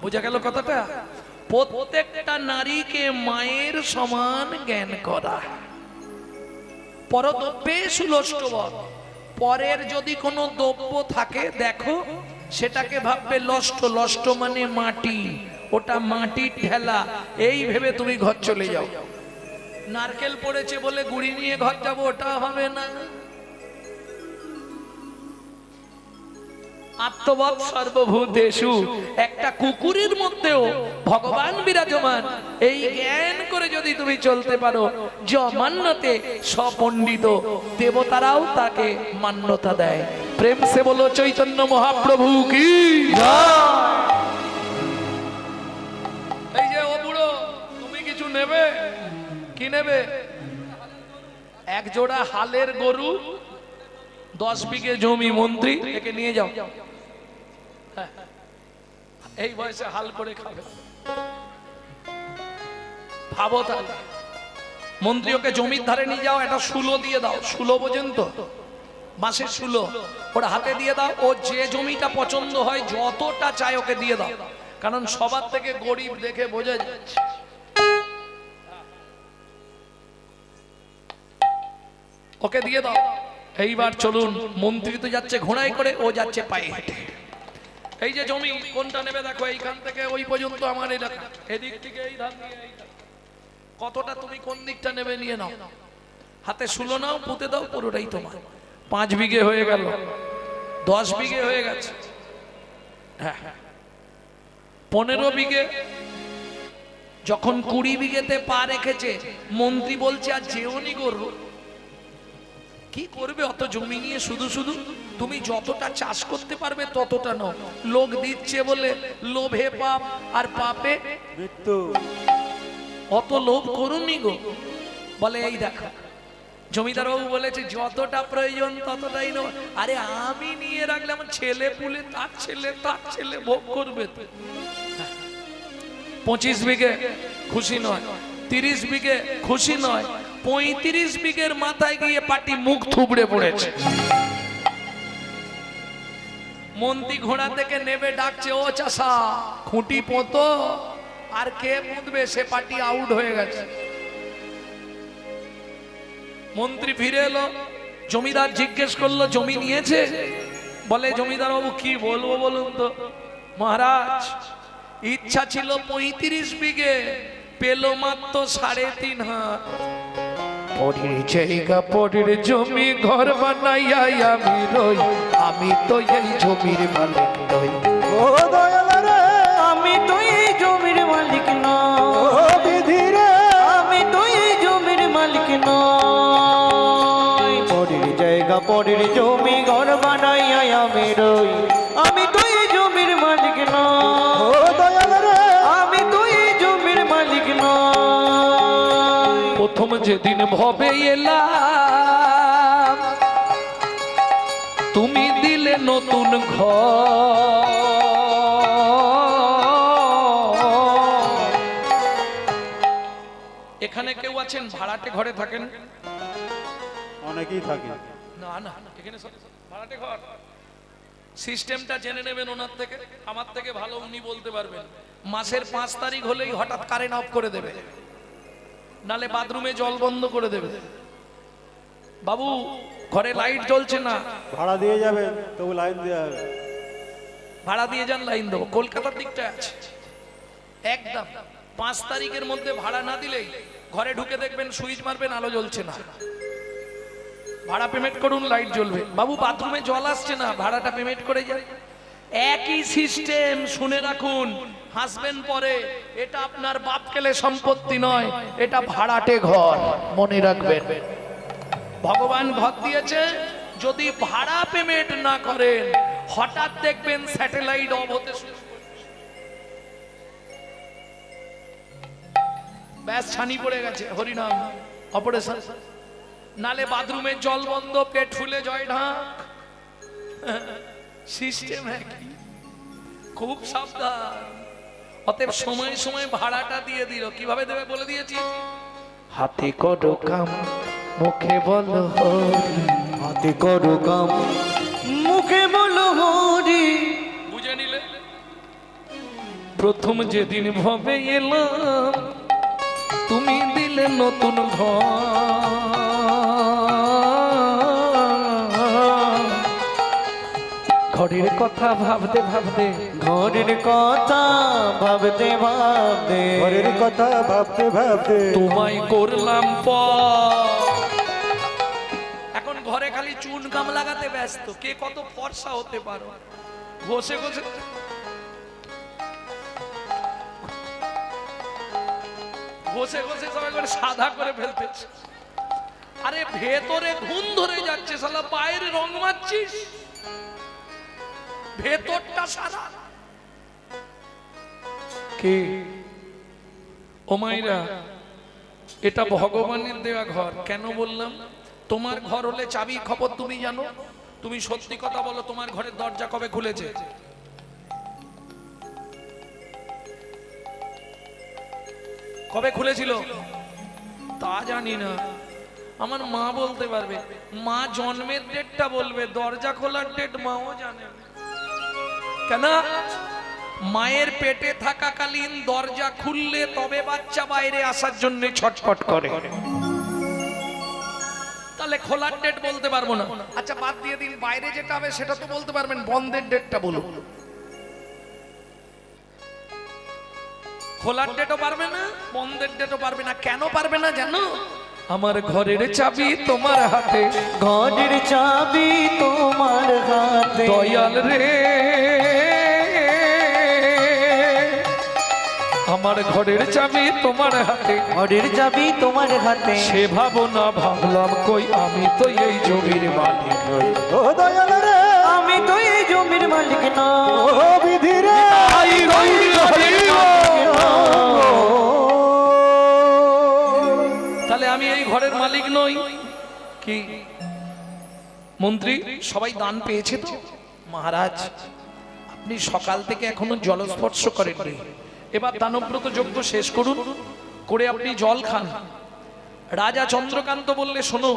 বোঝা গেল কথাটা? প্রত্যেকটা নারীকে মায়ের সমান জ্ঞান করা। পরদ্রব্যেষু লষ্টবৎ, পরের যদি কোনো দ্রব্য থাকে দেখো সেটাকে ভাববে লষ্ট। লষ্ট মানে মাটি, ওটা মাটির ঢেলা, এই ভেবে তুমি ঘর চলে যাও। নারকেল পড়েছে বলে গুড়ি নিয়ে ঘর যাবো, ওটা হবে না। আত্মবৎ সর্বভূতেষু, একটা কুকুরের মধ্যেও ভগবান বিরাজমান, এই জ্ঞান করে যদি তুমি চলতে পারো, য মান্যতে সপণ্ডিত, দেবতারাও তাকে মান্যতা দেয়। প্রেম সে বলো চৈতন্য মহাপ্রভু কি জয়। এই যে ও বুড়ো, তুমি কিছু নেবে? কি নেবে? এক জোড়া হালের গরু, 10 বিঘে জমি। মন্ত্রী, একে নিয়ে যাও। এই বয়সে হাল করে খাবে, ভাবো তাহলে। মন্ত্রী, ওকে জমির ধারে নিয়ে যাও, একটা শুলো দিয়ে দাও। শুলো বোঝেন তো? বাঁশের শুলো, ওর হাতে দিয়ে দাও। ও যে জমিটা পছন্দ হয়, যতটা চায় ওকে দিয়ে দাও, কারণ সবার থেকে গরিব দেখে বোঝা যাচ্ছে। ওকে দিয়ে দাও। এইবার চলুন, মন্ত্রী তো যাচ্ছে ঘোড়ায় করে, ও যাচ্ছে পায়ে হেঁটে। এই যে জমি, কোনটা নেবে দেখো, এইখান থেকে ওই পর্যন্ত আমার এলাকা, এদিক থেকে এই ধান দিয়ে এই ধান। কতটা তুমি কোন দিকটা নেবে নিয়ে নাও, হাতে শুলো নাও, পুঁতে দাও, পুরোটাই তোমার। 5 বিঘে হয়ে গেল, 10 বিঘে হয়ে গেছে, হ্যাঁ 15 বিঘে। যখন 20 বিঘেতে পা রেখেছে, মন্ত্রী বলছে আর যেওনি গরু, কি করবে অত জমি নিয়ে শুধু শুধু? তুমি যতটা চাষ করতে পারবে ততটা নাও। লোক দিচ্ছে বলে লোভে পাপ, আর পাপে মৃত্যু। অত লোভ করুনি গো। বলে এই দেখো, জমিদার বাবু বলেছে যতটা প্রয়োজন ততটাই নাও। আরে আমি নিয়ে রাখলে আমার ছেলে পুলে, তার ছেলে ভোগ করবে তো। 25 বিঘে খুশি নয়, 30 বিঘে খুশি নয়, 35 বিঘের মাথায় গিয়ে পাটি মুখ থুবড়ে পড়েছে। মন্ত্রী ঘোড়া থেকে নেবে, ডাকছে ও চাষা, খুঁটি পোঁতো। আর কে পুঁতবে? সে পাটি আউট হয়ে গেছে। মন্ত্রী ফিরে এলো, জমিদার জিজ্ঞেস করলো জমি নিয়েছে? বলে জমিদার বাবু কি বলবো বলুন তো মহারাজ, ইচ্ছা ছিল 35 বিঘে, পেল মাত্র 3.5 হাত। পরের জায়গা পরের জমি ঘর বানাইয়া আমি রই, আমি তো এই জমির মালিক নই। ও দয়াল রে, আমি তো এই জমির মালিক নই। ও বিধি রে, আমি তো এই জমির মালিক নই। পরের জায়গা পরের জমি ঘর বানাইয়া আমি রই, আমি তো এই জমির মালিক নই। ও দয়াল রে, আমি তো এই জমির মালিক নই। প্রথম যেদিন ভবে এলাম, তুমি দিলে নতুন ঘর। এখানে কেউ আছেন ভাড়াটে ঘরে থাকেন? অনেকেই থাকে। না না, এখানে সব ভাড়াটে ঘর। সিস্টেমটা জেনে নেবেন ওনার থেকে, আমার থেকে ভালো উনি বলতে পারবেন। মাসের 5 তারিখ হলেই হঠাৎ কারেন্ট অফ করে দেবে, নালে বাথরুমে জল বন্ধ করে দেবে। বাবু ঘরে লাইট জ্বলছে না, ভাড়া দিয়ে যাবে, তবু লাইন দেওয়া হবে। ভাড়া দিয়ে যান, লাইন দেবো। কলকাতার দিকটা আছে একদম। 5 তারিখের মধ্যে ভাড়া না দিলেই ঘরে ঢুকে দেখবেন সুইচ মারবেন, আলো জ্বলছে না। ভাড়া পেমেন্ট করুন, লাইট জ্বলবে। বাবু বাথরুমে জল আসছে না, ভাড়াটা পেমেন্ট করে যান। একই সিস্টেম, শুনে রাখুন, হাসবেন পরে। এটা আপনার বাপ কেলে সম্পত্তি নয়, এটা ভাড়াটে ঘর, মনে রাখবেন। ভগবান ঘর দিয়েছে, যদি ভাড়া পেমেন্ট না করেন হঠাৎ দেখবেন স্যাটেলাইট অফ হতে শুরু করবে। ব্যাস ছানি পড়ে গেছে, হরিনাম অপারেশন। নালে বাথরুমে জল বন্ধ, পেট ফুলে জয় ঢাক। সিস্টেম একই, খুব সাবধান। অতএব সময় সময় ভাড়াটা দিয়ে দিল। কিভাবে দেবে বলে দিয়েছি, হাতে করো কাম মুখে বলো হরি, হাতে করো কাম মুখে বলো হরি। বুঝে নিলে প্রথম যেদিন ভবে এলাম তুমি দিলে নতুন ঘরের কথা ভাবতে ভাবতে ঘরের কথা ভাবতে ভাবতে ঘরের কথা ভাবতে ভাবতে তোমায় করলাম এখন ঘরে খালি চুন কাম লাগাতে ব্যস্ত কে কত ফর্সা হতে পারো ঘষে ঘষে ঘষে ঘষে সবাই করে সাদা করে ফেলতেছে আরে ভেতরে ঘুম ধরে যাচ্ছে শালা বাইরে রং মারছিস ভেতরটা সাদা কে ও মাইরা এটা ভগবানের দেওয়া ঘর কেন বললাম তোমার ঘর হলে চাবির খবর তুমি জানো তুমি সত্যি কথা বলো তোমার ঘরের দরজা কবে খুলেছে কবে খুলেছিল তা জানি না আমার মা বলতে পারবে মা জন্মের ডেটটা বলবে দরজা খোলার ডেট মাও জানে না। কেন মায়ের পেটে থাকাকালীন দরজা খুললে তবে বাচ্চা বাইরে আসার জন্য ছটফট করে তাহলে খোলার ডেট বলতে পারবো না আচ্ছা বাদ দিয়ে দিন বাইরে যেটা হবে সেটা তো বলতে পারবেন বন্ধের ডেটটা বলুন খোলার ডেটও পারবে না বন্ধের ডেটও পারবে না কেন পারবে না জানো আমার ঘরের চাবি তোমার হাতে ঘরের চাবি তোমার হাতে দয়াল রে আমার ঘরের চাবি তোমার হাতে ঘরের চাবি তোমার হাতে সে ভাবনা ভাবলাম কই আমি তো এই জমির মালিক নই ও দয়াল রে আমি তো এই জমির মালিক না ও বিধি রে আই রই হরি তাহলে আমি এই ঘরের মালিক নই কি মন্ত্রী সবাই দান পেয়েছে তো মহারাজ আপনি সকাল থেকে এখনো জলস্পর্শ করেননি এবার দানব্রত যজ্ঞ শেষ করুন করে আপনি জল খান রাজা চন্দ্রকান্ত বললে শোনো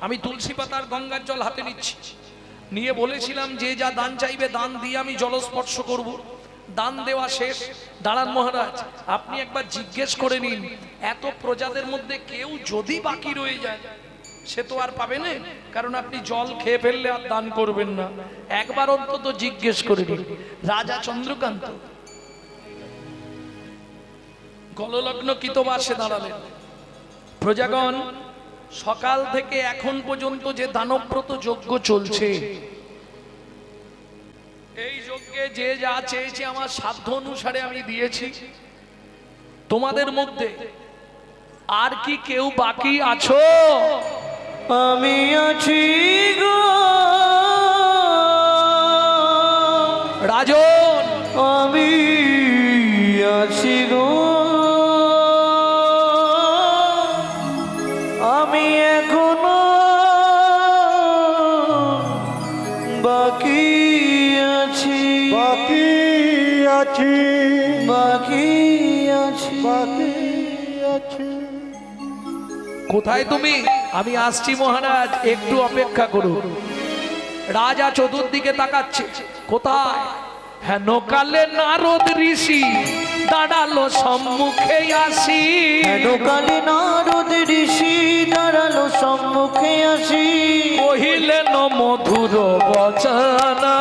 আমি তুলসী পাতার গঙ্গার জল হাতে নিচ্ছি নিয়ে বলেছিলাম যে যা দান চাইবে দান দিয়ে আমি জলস্পর্শ করব দান দেওয়া শেষ দাঁড়ান মহারাজ আপনি একবার জিজ্ঞেস করে নিন এত প্রজাদের মধ্যে কেউ যদি বাকি রয়ে যায় সে তো আর পাবে না কারণ আপনি জল খেয়ে ফেললে আর দান করবেন না একবার অন্তত জিজ্ঞেস করে নিন রাজা চন্দ্রকান্ত গললগ্ন কৃতবাসে দাঁড়ালেন প্রজাগণ সকাল থেকে এখন পর্যন্ত যে দানব্রত যজ্ঞ চলছে এই যজ্ঞে যে যা চেয়েছে আমার সাধ্য অনুসারে আমি দিয়েছি তোমাদের মধ্যে আর কি কেউ বাকি আছো আমি আছি গো রাজন আমি আছি গো আমি এখনো বাকি আছি বাকি আছি বাকি আছি বাকি আছি কোথায় তুমি আমি আসছি মহারাজ একটু অপেক্ষা করুন রাজা চতুর্দিকে তাকাচ্ছে কোথায় হেন কালে নারদ ঋষি দাঁড়ালো সম্মুখে আসি কালে নারদ ঋষি দাঁড়ালো সম্মুখে আসি কহিলেন মধুর বচনা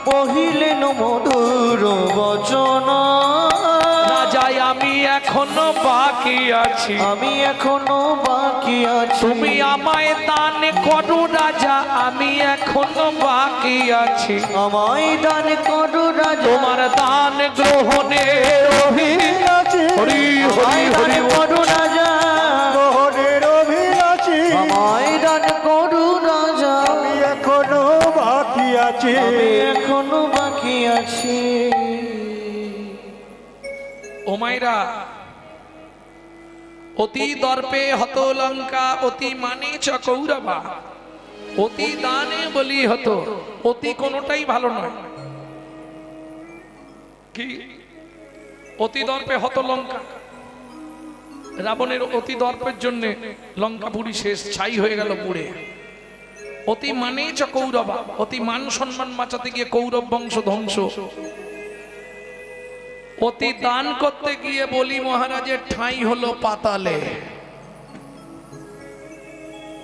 কহিলেন মধুর বচন রাজাই আমি এখনো বাকি আছি আমি এখনো বাকি আছি তুমি আমায় দান করো রাজা আমি এখনো বাকি আছি আমায় দান করো রাজা তোমার দান গ্রহণে অভিলাষী হরি হরি হরি করু রাজা গ্রহণের অভিলাষী আমায় দান করু রাজা আমি এখনো বাকি আছি আমি এখনো বাকি আছি ও মাইরা অতি দর্পে হত লঙ্কা অতি মানে চ কৌরবা অতি দানে বলি হতো অতি কোনোটাই ভালো নয় কি অতি দর্পে হত লঙ্কা রাবণের অতি দর্পের জন্য লঙ্কা পুরি শেষ ছাই হয়ে গেল পুড়ে অতি মানে চ কৌরবা অতি মান সম্মান বাঁচাতে গিয়ে কৌরব বংশ ধ্বংস অতি দান করতে গিয়ে বলি মহারাজের ঠাঁই হলো পাতালে।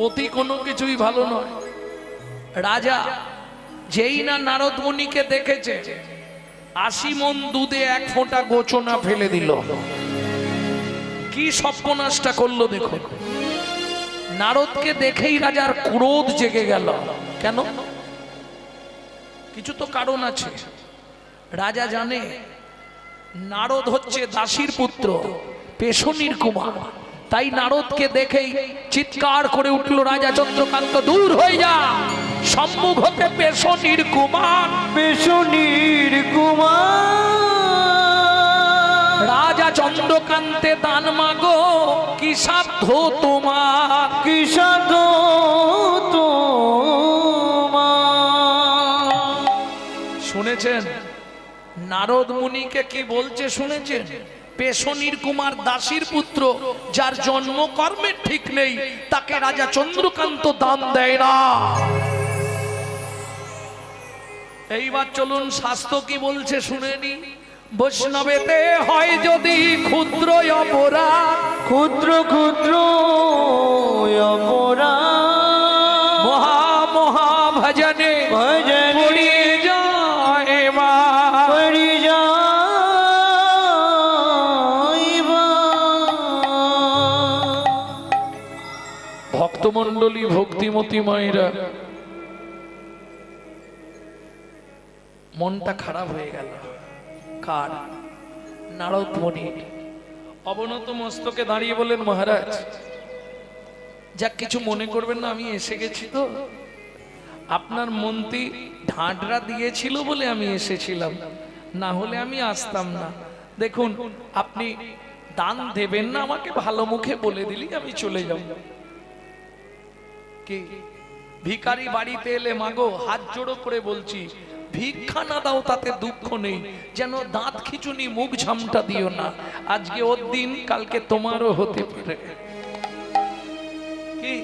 অতি কোনো কিছুই ভালো নয়। রাজা যেই না নারদ মুনিকে দেখেছে 80 মণ দুধে 1 ফোঁটা গোচনা ফেলে দিল। কি সর্বনাশটা করলো দেখো। নারদকে দেখেই রাজার ক্রোধ জেগে গেল। কেন? কিছু তো কারণ আছে। রাজা জানে নারদ হচ্ছে দাসীর পুত্র, পেশনির কুমার। তাই নারদকে দেখেই চিৎকার করে উঠল রাজা চন্দ্রকান্ত, দূর হয়ে যা, সম্মুখ হতে পেশনির কুমার। পেশনির কুমার রাজা চন্দ্রকান্তে দান মাগো, কি সাধ্য তোমার, কি সাধ্য তোমার। শুনেছেন নারদ মুনিকে কি বলছে? শুনেছেন? পেশনির কুমার দাসীর পুত্র, যার জন্ম কর্মের ঠিক নেই, তাকে রাজা চন্দ্রকান্ত দান দেয় না। এইবার চলুন শাস্ত্র কি বলছে শুনে নি। বৈষ্ণবেতে হয় যদি ক্ষুদ্র অপরাধ, ক্ষুদ্র ক্ষুদ্র অপরাধ মহা মহা ভজনে ভজনে পড়িয়ে যায় মা। পড়ি যাইবা। ভক্তমণ্ডলী, ভক্তিমতী মায়েরা, মনটা খারাপ হয়ে গেল। কার? নারদ মুনি অবনত মস্তকে দাঁড়িয়ে বলেন, মহারাজ যাক কিছু মনে করবেন না, আমি এসে গেছি তো। আপনার মন্ত্রী ঢাঁটরা দিয়েছিল বলে আমি এসেছিলাম, না হলে আমি আসতাম না। দেখুন আপনি দান দেবেন না, আমাকে ভালো মুখে বলে দিলি আমি চলে যাব। কি ভিখারি বাড়িতে এলে মাগো হাত জোড়ো করে বলছি, ভিক্ষা না দাও তাতে দুঃখ নেই, যেন দাঁত খিচুনি মুখ ঝামটা দিও না। আজকে ওর দিন, কালকে তোমারও হতে পারে। কি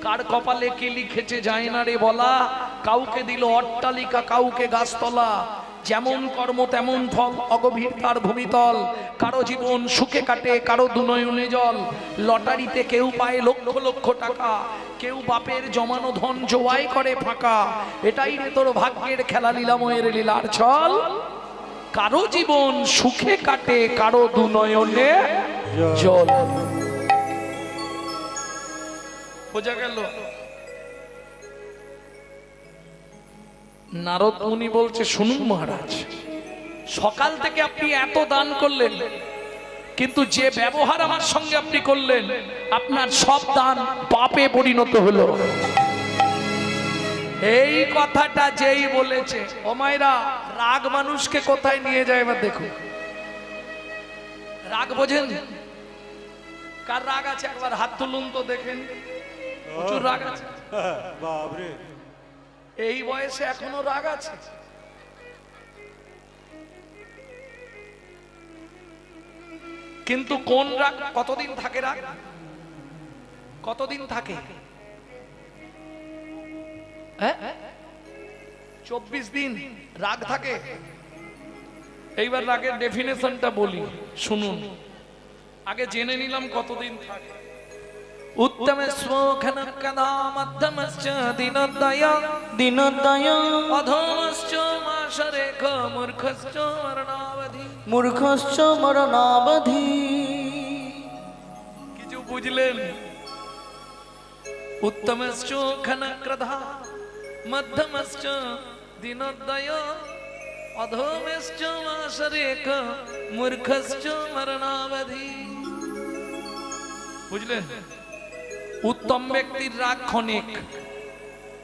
কার কপালে কি লিখেছে যায় না রে বলা। কাউকে দিল অট্টালিকা, কাউকে গাছতলা, যেমন কর্ম তেমন ফল, অগভীর তার ভূমিতল। কারো জীবন সুখে কাটে, কারো দুনয়নে জল। লটারিতে কেউ পায় লক্ষ লক্ষ টাকা, কেউ বাপের জমানো ধন জোয়াই করে ফাঁকা। এটাই রে তোর ভাগ্যের খেলা, লীলাময়ের লীলার ছল। কারো জীবন সুখে কাটে, কারো দুনয়নে জল। বোঝা গেল? নারদ মুনি বলছে, শুনুন মহারাজ, সকাল থেকে আপনি এত দান করলেন, কিন্তু যে ব্যবহার আমার সঙ্গে আপনি করলেন, আপনার সব দান পাপে পরিণত হলো। এই কথাটা যেই বলেছে, ও মায়েরা, রাগ মানুষকে কোথায় নিয়ে যায় এবার দেখুন। রাগ বোঝেন? কার রাগ আছে একবার হাত তুলুন তো দেখেন। প্রচুর রাগ আছে। বাবরে, এই বয়সে এখনো রাগ আছে? কিন্তু কোন রাগ কতদিন থাকে? রাগ কতদিন থাকে? 24 দিন রাগ থাকে। এইবার রাগের ডেফিনেশনটা বলি, শুনুন। আগে জেনে নিলাম কতদিন থাকে। উত্তমস্মোখনকদা মধ্যমশ্চ দিনোদয় দিনোদয় অধমশ্চ মাসরেখ মূর্খশ্চ মরণাবধি। মূর্খশ্চ মরণাবধি। কিছু বুঝলেন? উত্তমশ্চ খনকদা মধ্যমশ্চ দিনোদয় অধমশ্চ মাসরেখ মূর্খশ্চ মরণাবধি। বুঝলেন? উত্তম ব্যক্তির রাগ ক্ষণিক,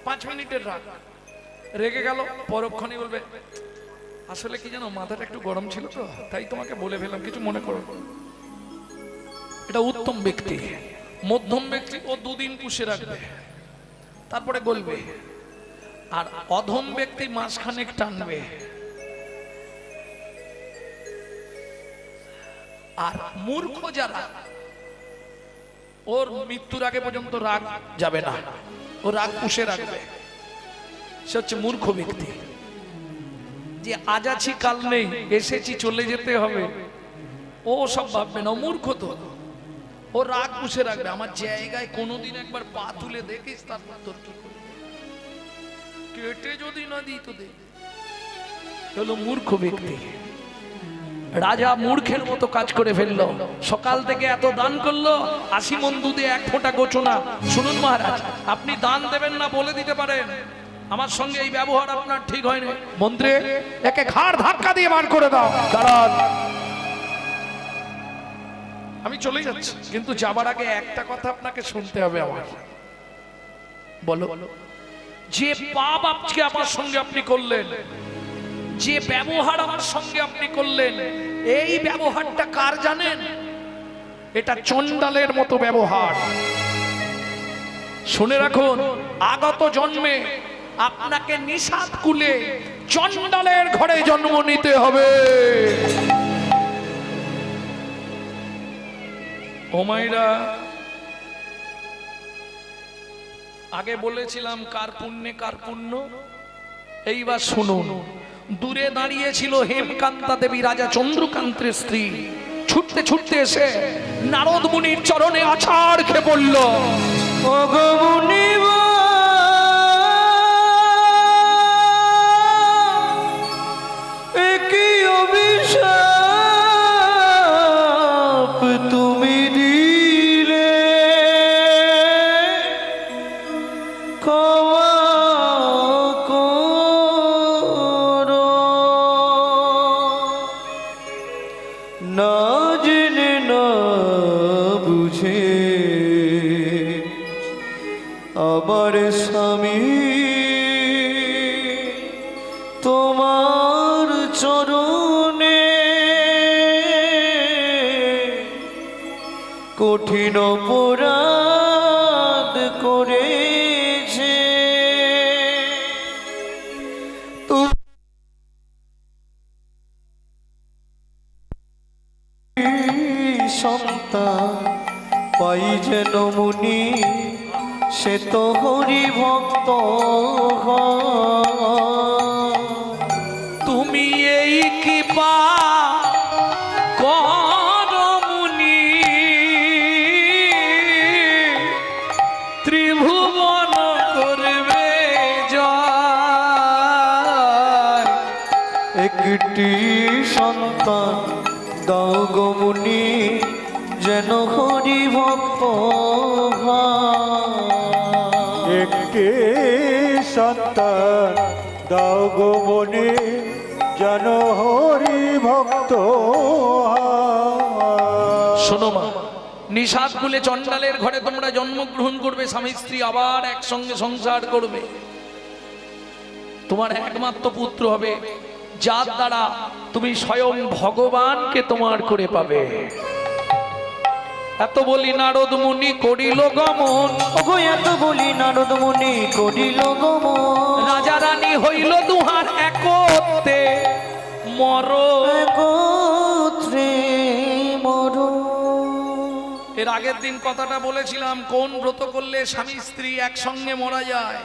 5 মিনিটের রাগ, রেগে গেল, পরক্ষণে বলবে আসলে কি জানো, মাথাটা একটু গরম ছিল তো, তাই তোমাকে বলে ফেললাম, কিছু মনে করো। এটা উত্তম ব্যক্তি। মধ্যম ব্যক্তি ও 2 দিন পুষে রাখবে, তারপরে গলবে। আর অধম ব্যক্তি মাসখানেক টানবে। আর মূর্খ যারা, ওর মৃত্যুর আগে পর্যন্ত রাগ যাবে না, ও রাগ পুষে রাখবে। সে হচ্ছে মূর্খ ব্যক্তি। যে আজ আছি কাল নেই, এসেছি চলে যেতে হবে, ও সব ভাববে না, ও মূর্খ তো। ও রাগ পুষে রাখবে, আমার জায়গায় কোনোদিন একবার পা তুলে দেখিস, তারপর তোর কি করবে। কেটে যদি না দিই তো দেখ, হলো মূর্খ ব্যক্তি। রাজা মূর্খের মতো কাজ করে ফেললো, সকাল থেকে এত দান করলো, 80 মণ দুধে 1 ফোঁটা গোচনা। শুনুন মহারাজ, আপনি দান দেবেন না বলে দিতে পারেন, আমার সঙ্গে এই ব্যবহার আপনার ঠিক হয়নি, মন্ত্রী একে ঘাড় ধাক্কা দিয়ে বার করে দাও। দাঁড়ান, আমি চলে যাচ্ছি, কিন্তু যাবার আগে একটা কথা আপনাকে শুনতে হবে আমার। বলো, যে পাপ আজকে আমার সঙ্গে আপনি করলেন, যে ব্যবহার আমার সঙ্গে আপনি করলেন, এই ব্যবহারটা কার জানেন? এটা চণ্ডালের মতো ব্যবহার। শুনে রাখুন, আগত জন্মে আপনাকে নিষাদ কুলে চণ্ডালের ঘরে জন্ম নিতে হবে। ও মাইরা, আগে বলেছিলাম কার পুণ্যে কার পুণ্য, এইবার শুনুন। দূরে দাঁড়িয়েছিল হেমকান্তা দেবী, রাজা চন্দ্রকান্তের স্ত্রী। ছুটতে ছুটতে এসে নারদ মুনির চরণে আছাড় খেয়ে পড়ল। ওগো মুনিবা, একই অভিশাপ তুমি দিলে, ক্ষমা করো। না জেনে না বুঝে আমার স্বামী তোমার চরণে কঠিন অপরাধ করেছে। সন্তান পাই যেন মুনি, সে তো হরি ভক্ত। তুমি এই কৃপা করো মুনি, ত্রিভুবন করবে জয়। একটি সন্তান দাও গো মুনি, যেন হরি ভক্ত। একটি সন্তান দাও গো মনে, যেন হরি ভক্ত হয়। শোনো মা, নিষাদ কুলে চণ্ডালের ঘরে তোমরা জন্মগ্রহণ করবে, স্বামী স্ত্রী আবার একসঙ্গে সংসার করবে। তোমার একমাত্র পুত্র হবে, যার দ্বারা তুমি স্বয়ং ভগবানকে তোমার করে পাবে। এত বলি নারদ মুনি করিল গমন, ওগো এত বলি নারদ মুনি করিল গমন। রাজা রানী হইল দুহার একত্রে মরণ। একত্রে মরণ। এর আগের দিন কথাটা বলেছিলাম, কোন ব্রত করলে স্বামী স্ত্রী একসঙ্গে মারা যায়,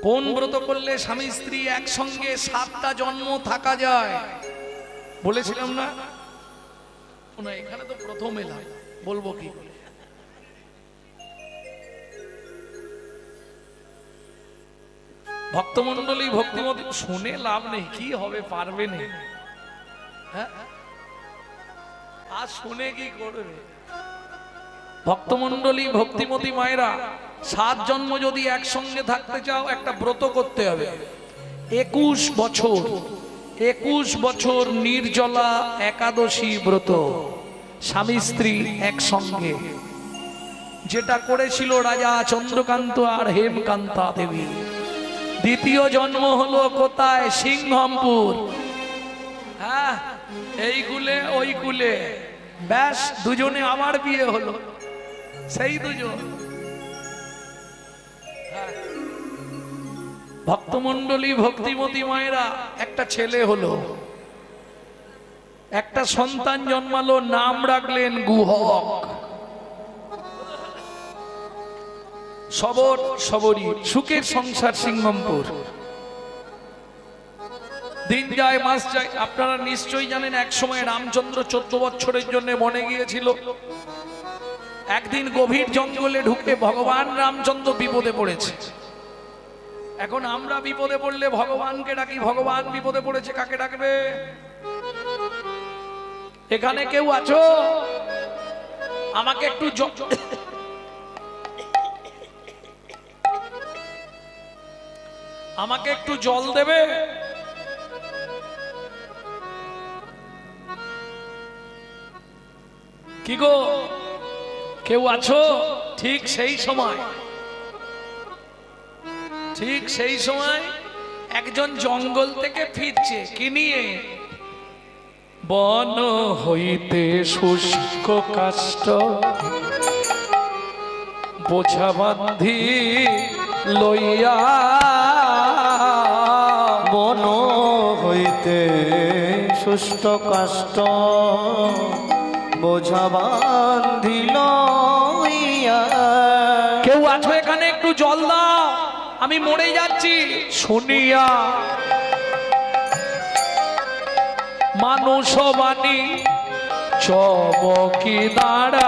কোন ব্রত করলে স্বামী স্ত্রী একসঙ্গে 7টা জন্ম থাকা যায় বলেছিলাম না? না, এখানে তো প্রথম এলাম, বলবো কি করে? ভক্তমন্ডলী ভক্তিমতী শুনে লাভ নেই, কি হবে পারবে না, হ্যাঁ? আর শুনে কি করবে? ভক্তমন্ডলী ভক্তিমতী মায়েরা, 7 জন্ম যদি একসঙ্গে থাকতে চাও, একটা ব্রত করতে হবে। 21 বছর নির্জলা একাদশী ব্রত, স্বামী স্ত্রী একসঙ্গে, যেটা করেছিল রাজা চন্দ্রকান্ত আর হেমকান্তা দেবী। দ্বিতীয় জন্ম হলো কোথায়? সিংহমপুর। হ্যাঁ, এই কুলে ওই কুলে, ব্যাস দুজনে আবার বিয়ে হলো, সেই দুজন। ভক্তমন্ডলী ভক্তিমতী মায়েরা, একটা ছেলে হলো, একটা সন্তান জন্মালো, নাম রাখলেন গুহক। সবর সবরী, সুখের সংসার সিংহমপুর। দিন যায় মাস যায়, আপনারা নিশ্চয়ই জানেন এক সময় রামচন্দ্র 14 বছরের জন্য বনে গিয়েছিল। একদিন গভীর জঙ্গলে ঢুকে ভগবান রামচন্দ্র বিপদে পড়েছে। এখন আমরা বিপদে পড়লে ভগবানকে ডাকি, ভগবান বিপদে পড়েছে, কাকে ডাকবে? এখানে কেউ আছো? আমাকে একটু আমাকে একটু জল দেবে? কি গো, কেউ আছো? ঠিক সেই সময় একজন জঙ্গল থেকে ফিরছে, কি নিয়ে? বন হইতে শুষ্ক কাষ্ঠ বোঝা বান্ধি লইয়া, বন হইতে শুষ্ক কাষ্ঠ বোঝা বান্ধিল। কেউ আছো এখানে? একটু জল দাও, আমি মরে যাচ্ছি। শুনিয়া মানুষ বাণী চমকি দাঁড়াইলা,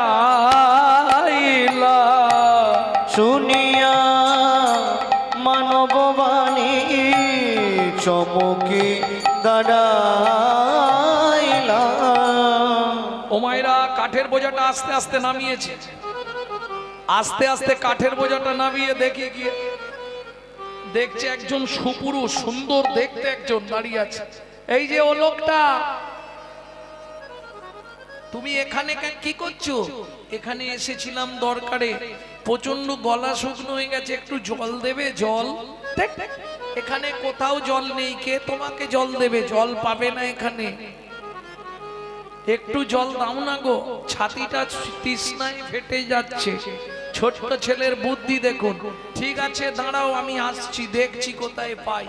শুনিয়া মানববাণী চমকি দাঁড়াইলা। ও মায়েরা, কাঠের বোঝাটা আস্তে আস্তে নামিয়েছে। আস্তে আস্তে কাঠের বোঝাটা নামিয়ে দেখে গিয়ে দেখছে একজন সুপুরুষ, সুন্দর দেখতে একজন দাঁড়িয়ে আছে। এই যে ও লোকটা, তুমি এখানে কি করছো? এখানে এসেছিলাম দরকারে, প্রচন্ড গলা শুকনো হয়ে গেছে, একটু জল দেবে? জল? এখানে কোথাও জল নেই, কে তোমাকে জল দেবে? জল পাবে না এখানে, একটু জল দাও না গো, ছাতিটা তৃষ্ণায় ফেটে যাচ্ছে। ছোট্ট ছেলের বুদ্ধি দেখুন। ঠিক আছে দাঁড়াও, আমি আসছি, দেখছি কোথায় পাই।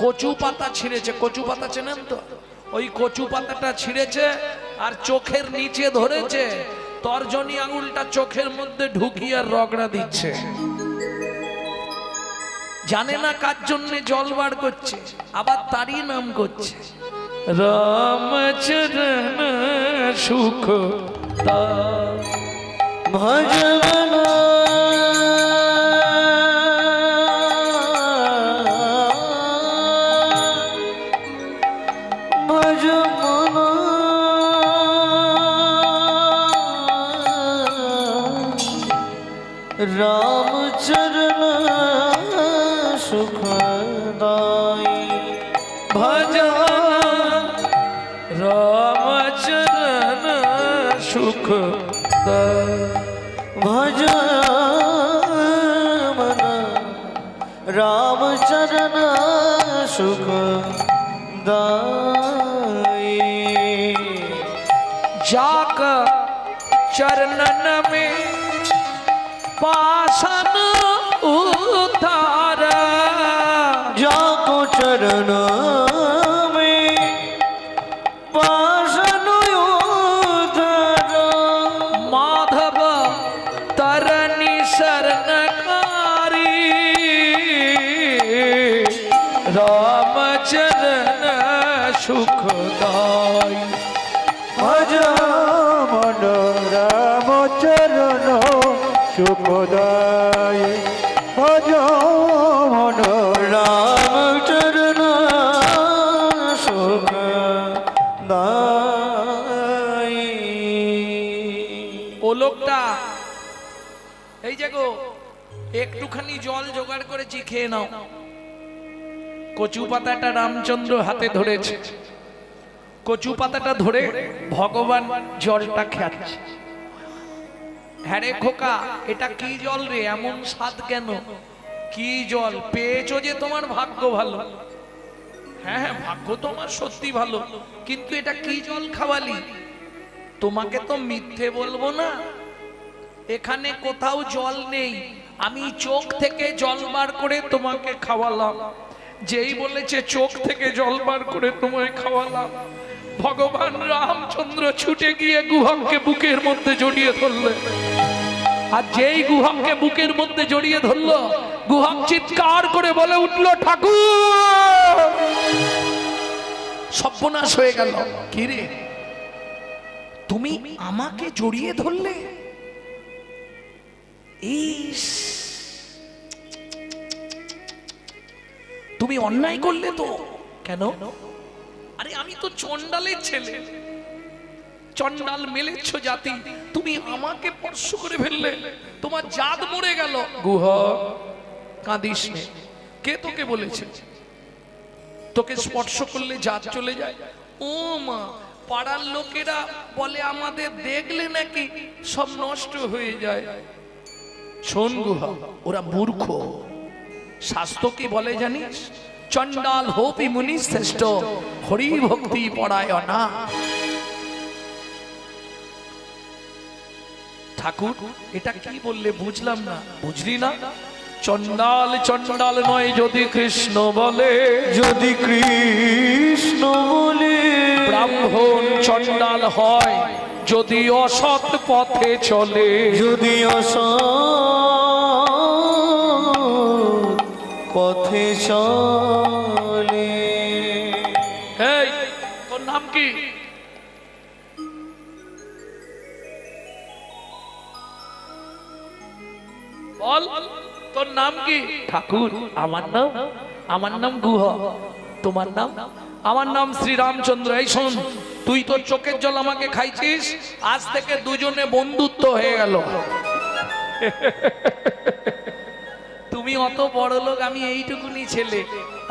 কচু পাতা ছিঁড়েছে, কচু পাতা চেনেন তো? ওই কচু পাতাটা ছিঁড়েছে আর চোখের নিচে ধরেছে, তর্জনী আঙুলটা চোখের মধ্যে ঢুকিয়ে রগড়া দিচ্ছে। জানে না কার জন্য জল বার করছে, আবার তারই নাম করছে। রামচরণ সুখ ভজন ভজমন রামচরণ সুখদায়ী। ভজন রামচরণ সুখ ভজ মন রামচরণ সুখ দায়ী। जाक चरणन में पासन उतार, जाको चरण में पासन उतार। माधव तरनी शरणकारी, रामचरण सुखदाई। ভজ মন রামচরণ সুখদায়, ভজ মন রামচরণ সুখদায়ী। ও লোকটা, এই যে গো, একটুখানি জল জোগাড় করেছি, খেয়ে নাও। কচু পাতাটা রামচন্দ্র হাতে ধরেছে, কচু পাতাটা ধরে ভগবান জলটা খাচ্ছে। হ্যাঁ রে খোকা, এটা কি জল রে, এমন স্বাদ কেন? কি জল পেয়েছো যে তোমার ভাগ্য ভালো। হ্যাঁ হ্যাঁ, ভাগ্য তোমার সত্যি ভালো, কিন্তু এটা কি জল খাওয়ালি? তোমাকে তো মিথ্যে বলবো না, এখানে কোথাও জল নেই, আমি চোখ থেকে জল বার করে তোমাকে খাওয়ালাম। যেই বলেছে চোখ থেকে জল বার করে তোমায় খাওয়ালাম, ভগবান রামচন্দ্র ছুটে গিয়ে গুহককে বুকের মধ্যে জড়িয়ে ধরলেন। আর যেই গুহককে বুকের মধ্যে জড়িয়ে ধরলো, গুহক চিৎকার করে বলে উঠলো, ঠাকুর সর্বনাশ হয়ে গেল। কি রে, তুমি আমাকে জড়িয়ে ধরলে? ইস, তুমি অন্যায় করলে তো। কেন? আরে আমি তো চন্ডালের ছেলে, চন্ডাল মেলেচ্ছ জাতি, তুমি আমাকে স্পর্শ করে ফেললে, তোমার জাত মরে গেল। গুহ, কাঁদিস নে। কে তোকে বলেছে তোকে স্পর্শ করলে জাত চলে যায়? ও মা, পাড়ার লোকেরা বলে আমাদের দেখলে নাকি সব নষ্ট হয়ে যায়। শোন গুহ, ওরা মূর্খ। শাস্ত্র কি বলে জানিস? চন্ডাল হোপি মুনি শ্রেষ্ঠ, হরি ভক্তি পরায়ণা। ঠাকুর এটা কি বললে বুঝলাম না। বুঝলি না? চন্ডাল চন্ডাল নয় যদি কৃষ্ণ বলে, যদি কৃষ্ণ বলে। ব্রাহ্মণ চন্ডাল হয় যদি অসৎ পথে চলে, যদি অসৎ পথে চলে। এই তোর নাম কি? বল, তোর নাম কি? ঠাকুর আমার নাম গুহ। তোমার নাম? আমার নাম শ্রীরামচন্দ্র। এই শোন, তুই তোর চোখের জল আমাকে খাইছিস, আজ থেকে দুজনে বন্ধুত্ব হয়ে গেল। তুমি অত বড় লোক, আমি এইটুকুনি ছেলে।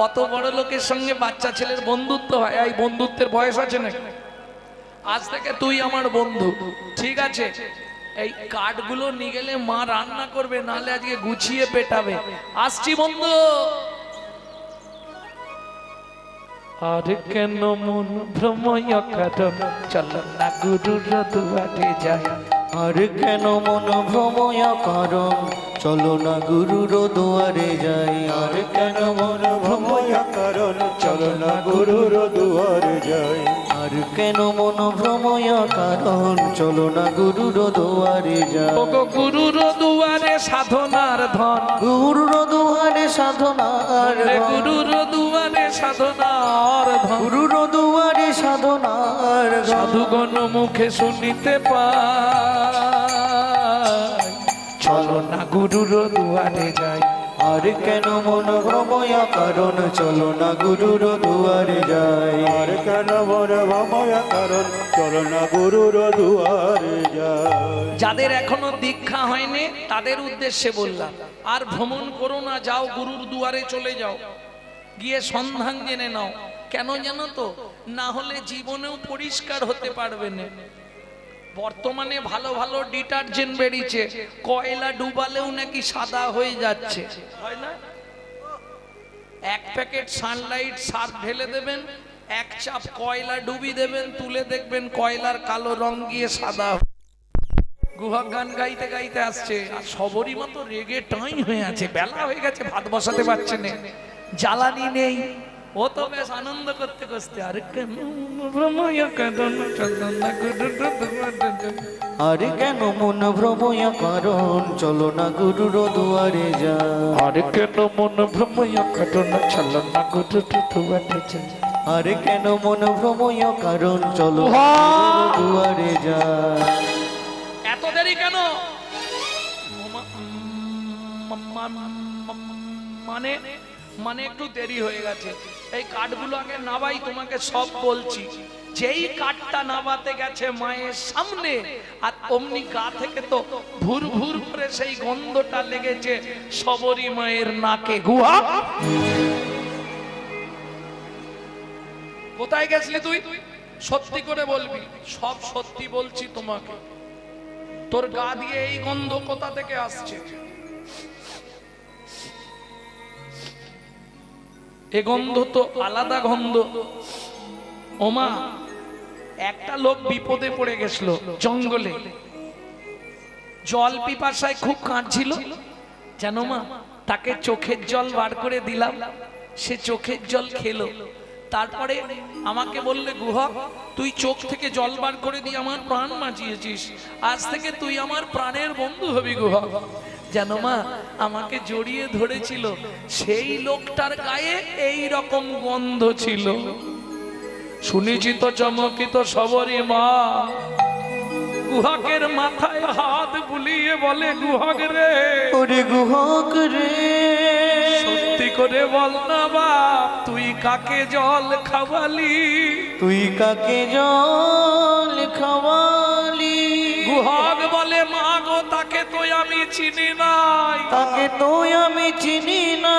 অত বড় লোকের সঙ্গে বাচ্চা ছেলের বন্ধুত্ব হয়? এই বন্ধুত্বের বয়স আছে নাকি? আজ থেকে তুই আমার বন্ধু, ঠিক আছে? এই কাঠগুলো নিয়ে গেলে মা রান্না করবে, নাহলে আজকে গুছিয়ে পেটাবে। আসছি বন্ধু। আর কেন মন ভ্রময় কারণ, চলো না গুরুর দুয়ারে যাই। আর কেন মন ভ্রময় কারণ, চলো না গুরুর দুয়ারে যাই। আর কেন মন ভ্রময় কারণ চলো না গুরুর দুয়ারে যাই। আর কেন মন ভ্রময় কারণ, চলো না গুরুর দুয়ারে যাই। ওগো গুরুর দুয়ারে সাধনার ধন, গুরুর দুয়ারে সাধনার ধন। গুরুর দুয়ারে সাধনার ধন, গুরুর দুয়ারে সাধনার ধন। সাধুগণ মুখে শুনিতে পাই, চলো না গুরুর দুয়ারে যাই। আর কেন মন ভ্রময় কারণ, চলো না গুরুর দুয়ারে যাই। আর কেন মন ভ্রময় কারণ চলো না গুরুর দুয়ারে যাই। যাদের এখনো দীক্ষা হয়নি তাদের উদ্দেশ্যে বললাম, আর ভ্রমণ করো না, যাও গুরুর দুয়ারে চলে যাও, গিয়ে সন্ধান জেনে নাও। কেন জানো তো? না হলে জীবনেও পরিষ্কার হতে পারবে না। বর্তমানে ভালো ভালো ডিটারজেন্ট বেরিয়েছে, কয়লা ডুবালেও নাকি সাদা হয়ে যাচ্ছে, হয় না? এক প্যাকেট সানলাইট সার্ফ ঢেলে দেবেন, এক চাপ কয়লা ডুবি দেবেন, তুলে দেখবেন কয়লার কালো রং গিয়ে সাদা। গুহা গান গাইতে গাইতে আসছে, আর সবরই মতো রেগে টাই হয়ে আছে। বেলা হয়ে গেছে, ভাত বসাতে পারছে না, জ্বালানি নেই। ও তো বেশ আনন্দ করতে করতে, আর কেন ভ্রময় কারণ চলো না গুরুর দুয়ারে যাই। আর কেন মন ভ্রময় কারণ, চলো না গুরুর দুয়ারে যাই। আর কেন মন ভ্রময় কারণ, চলো না গুরুর দুয়ারে যাই। আর কেন মন ভ্রময় কারণ, চলো না গুরুর দুয়ারে যাই। এত দেরি কেন? মানে মানে একটু দেরি হয়ে গেছে। এই কাঠগুলো আগে নাবাই, তোমাকে সব বলছি। যেই কাঠটা নাবাতে গেছে মায়ের সামনে, আর অমনি গা থেকে তো ভুর ভুর করে সেই গন্ধটা লেগেছে সবরী মায়ের নাকে। গুহা, কোথায় গেছিলি তুই? সত্যি করে বলবি। সব সত্যি বলছি তোমাকে। তোর গা দিয়ে এই গন্ধ কোথা থেকে আসছে? এ গন্ধ তো আলাদা গন্ধ। ওমা, একটা লোক বিপদে পড়ে গেছিল জঙ্গলে, জল পিপাসায় খুব কাঁদছিল, জানো মা? তাকে চোখের জল বার করে দিলাম, সে চোখের জল খেলো। তারপরে আমাকে বললে, গুহা তুই চোখ থেকে জল বার করে দিয়ে আমার প্রাণ বাঁচিয়েছিস, আজ থেকে তুই আমার প্রাণের বন্ধু হবি। গুহা জানো মা, আমাকে জড়িয়ে ধরেছিল, সেই লোকটার গায়ে এই রকম গন্ধ ছিল। শুনেছি তো চমকিত সবরই মা গুহাকের মাথায় হাত বুলিয়ে বলে গুহাক রে ওরে গুহক রে সত্যি করে বল না বাপ তুই কাকে জল খাওয়ালি তুই কাকে জল খাওয়ালি গুহাক বলে মা গো তাকে তো আমি চিনি নাই তাকে তো আমি চিনি না